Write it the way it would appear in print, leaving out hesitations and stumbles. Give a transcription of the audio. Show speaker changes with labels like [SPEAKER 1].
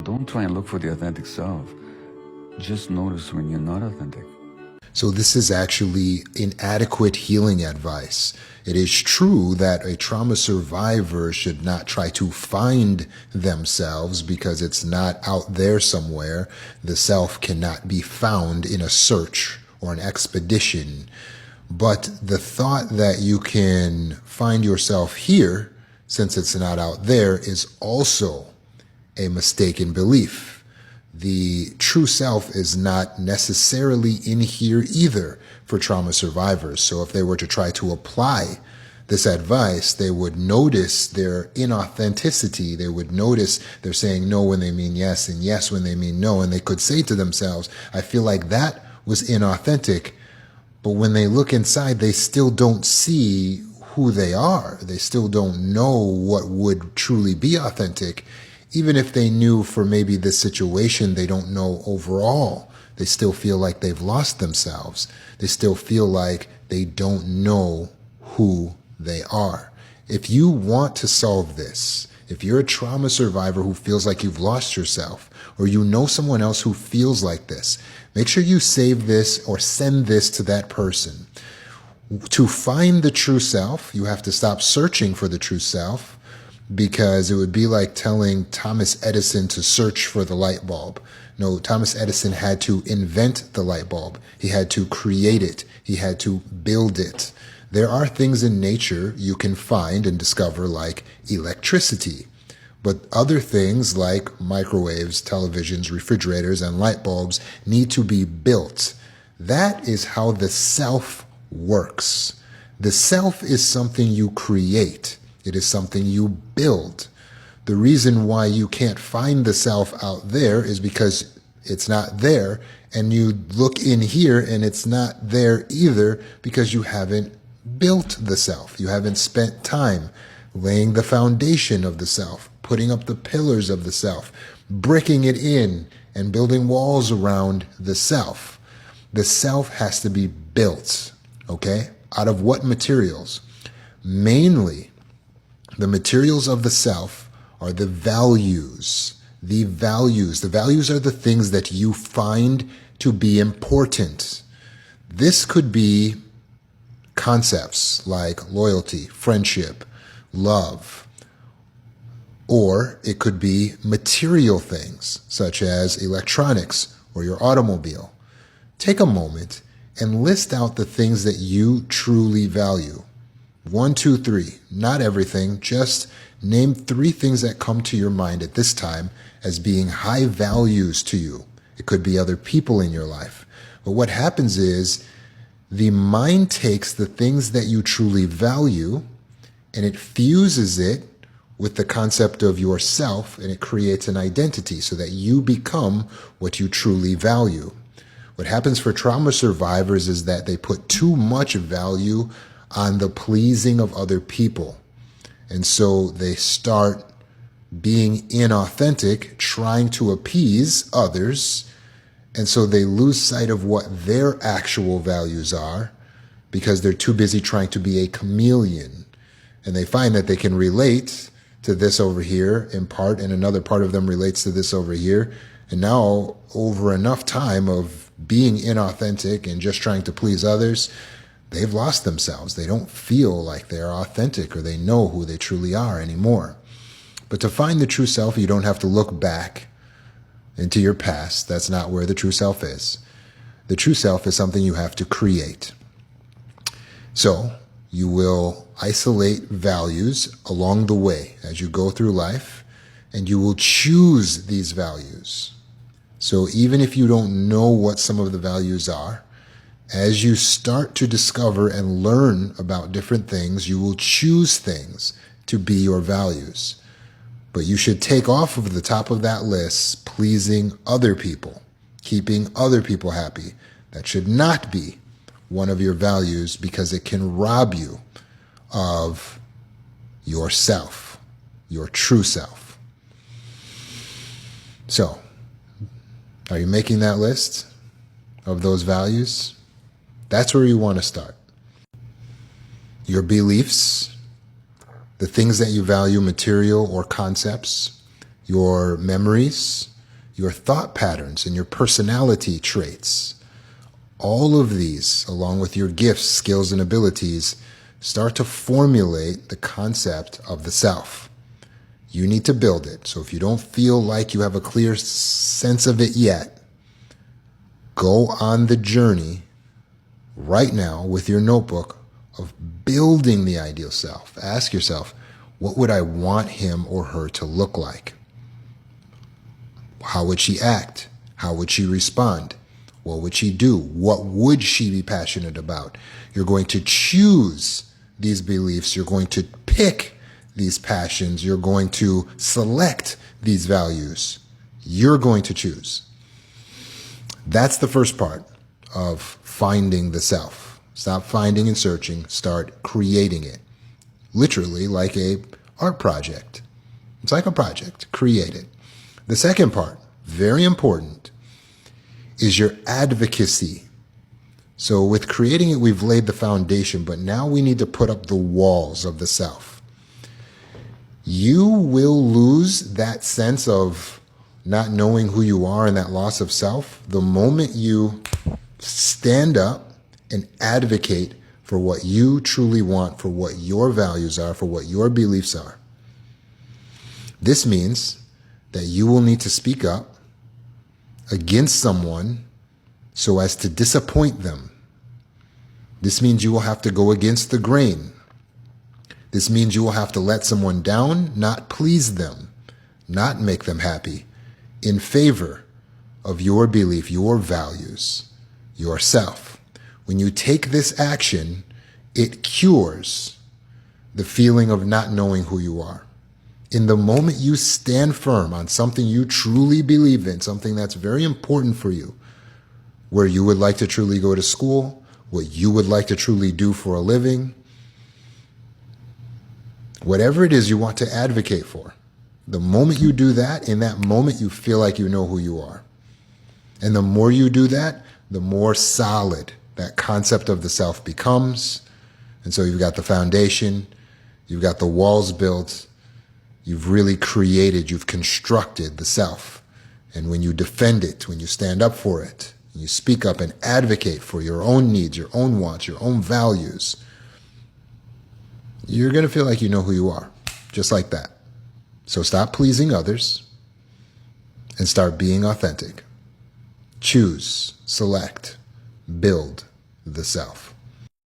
[SPEAKER 1] Don't try and look for the authentic self. Just notice when you're not authentic.
[SPEAKER 2] So this is actually inadequate healing advice. It is true that a trauma survivor should not try to find themselves because it's not out there somewhere. The self cannot be found in a search or an expedition. But the thought that you can find yourself here, since it's not out there, is also a mistaken belief. The true self is not necessarily in here either for trauma survivors. So if they were to try to apply this advice, they would notice their inauthenticity. They would notice they're saying no when they mean yes and yes when they mean no. And they could say to themselves, I feel like that was inauthentic. But when they look inside, they still don't see who they are. They still don't know what would truly be authentic. Even if they knew for maybe this situation, they don't know overall. They still feel like they've lost themselves. They still feel like they don't know who they are. If you want to solve this, if you're a trauma survivor who feels like you've lost yourself, or you know someone else who feels like this, make sure you save this or send this to that person. To find the true self, you have to stop searching for the true self, because it would be like telling Thomas Edison to search for the light bulb. No, Thomas Edison had to invent the light bulb. He had to create it. He had to build it. There are things in nature you can find and discover, like electricity. But other things like microwaves, televisions, refrigerators, and light bulbs need to be built. That is how the self works. The self is something you create. It is something you build. The reason why you can't find the self out there is because it's not there, and you look in here and it's not there either because you haven't built the self. You haven't spent time laying the foundation of the self, putting up the pillars of the self, bricking it in, and building walls around the self. The self has to be built, okay? Out of what materials? Mainly, the materials of the self are the values. The values are the things that you find to be important. This could be concepts like loyalty, friendship, love, or it could be material things such as electronics or your automobile. Take a moment and list out the things that you truly value. 1, 2, 3, not everything, just name 3 things that come to your mind at this time as being high values to you. It could be other people in your life. But what happens is the mind takes the things that you truly value and it fuses it with the concept of yourself, and it creates an identity so that you become what you truly value. What happens for trauma survivors is that they put too much value on the pleasing of other people. And so they start being inauthentic, trying to appease others. And so they lose sight of what their actual values are because they're too busy trying to be a chameleon. And they find that they can relate to this over here in part, and another part of them relates to this over here. And now, over enough time of being inauthentic and just trying to please others, they've lost themselves. They don't feel like they're authentic or they know who they truly are anymore. But to find the true self, you don't have to look back into your past. That's not where the true self is. The true self is something you have to create. So you will isolate values along the way as you go through life, and you will choose these values. So even if you don't know what some of the values are, as you start to discover and learn about different things, you will choose things to be your values. But you should take off of the top of that list pleasing other people, keeping other people happy. That should not be one of your values because it can rob you of yourself, your true self. So, are you making that list of those values? That's where you want to start. Your beliefs, the things that you value, material or concepts, your memories, your thought patterns, and your personality traits. All of these, along with your gifts, skills, and abilities, start to formulate the concept of the self. You need to build it. So if you don't feel like you have a clear sense of it yet, go on the journey right now with your notebook of building the ideal self. Ask yourself, what would I want him or her to look like? How would she act? How would she respond? What would she do? What would she be passionate about? You're going to choose these beliefs. You're going to pick these passions. You're going to select these values. You're going to choose. That's the first part of finding the self. Stop finding and searching. Start creating it. Literally like a art project. It's like a project. Create it. The second part, very important, is your advocacy. So with creating it, we've laid the foundation, but now we need to put up the walls of the self. You will lose that sense of not knowing who you are and that loss of self the moment you stand up and advocate for what you truly want, for what your values are, for what your beliefs are. This means that you will need to speak up against someone so as to disappoint them. This means you will have to go against the grain. This means you will have to let someone down, not please them, not make them happy, in favor of your belief, your values, yourself. When you take this action, it cures the feeling of not knowing who you are. In the moment you stand firm on something you truly believe in, something that's very important for you, where you would like to truly go to school, what you would like to truly do for a living, whatever it is you want to advocate for, the moment you do that, in that moment you feel like you know who you are. And the more you do that, the more solid that concept of the self becomes. And so you've got the foundation, you've got the walls built, you've really created, you've constructed the self. And when you defend it, when you stand up for it, you speak up and advocate for your own needs, your own wants, your own values, you're going to feel like you know who you are, just like that. So stop pleasing others and start being authentic. Choose, select, build the self.